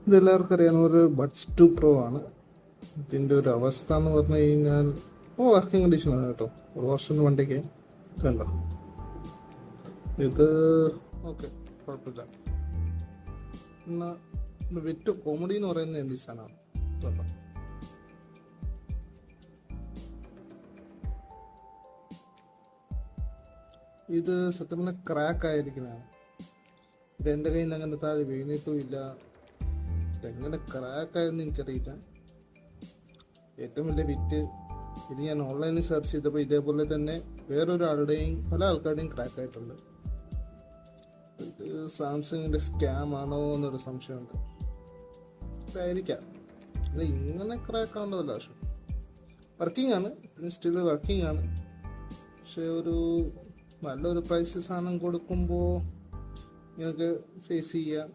ഇതെല്ലാവർക്കും അറിയാവുന്ന ഒരു ബഡ്സ് 2 പ്രോ ആണ്. ഇതിൻ്റെ ഒരു അവസ്ഥ എന്ന് പറഞ്ഞു കഴിഞ്ഞാൽ വർക്കിംഗ് കണ്ടീഷനാണ് കേട്ടോ. ഒരു വർഷം വണ്ടിക്ക് കണ്ടോ ഇത്. ഓക്കെ, കുഴപ്പമില്ല. എന്നാൽ വിറ്റ് കോമഡി എന്ന് പറയുന്നത് എന്ത് സാധനമാണ് കേട്ടോ. ഇത് സത്യം പറഞ്ഞാൽ ക്രാക്ക് ആയിരിക്കുന്നതാണ്. ഇത് എൻ്റെ കയ്യിൽ നിന്ന് അങ്ങനെ താഴെ വീണിട്ടും ഇല്ല. ഇതെങ്ങനെ ക്രാക്കായെന്ന് എനിക്കറിയില്ല. ഏറ്റവും വലിയ വിറ്റ് ഇത് ഞാൻ ഓൺലൈനിൽ സെർച്ച് ചെയ്തപ്പോൾ ഇതേപോലെ തന്നെ വേറൊരാളുടെയും പല ആൾക്കാരുടെയും ക്രാക്ക് ആയിട്ടുണ്ട്. ഇത് സാംസങ്ങിൻ്റെ സ്കാം ആണോ എന്നൊരു സംശയമുണ്ട്. ഇതായിരിക്കാം. ഇത് ഇങ്ങനെ ക്രാക്ക് ആണല്ലോ. പക്ഷെ വർക്കിംഗ് ആണ്, സ്റ്റിൽ വർക്കിംഗ് ആണ്. പക്ഷെ നല്ലൊരു പ്രൈസ് സാധനം കൊടുക്കുമ്പോൾ നിങ്ങൾക്ക് ഫേസ് ചെയ്യാം.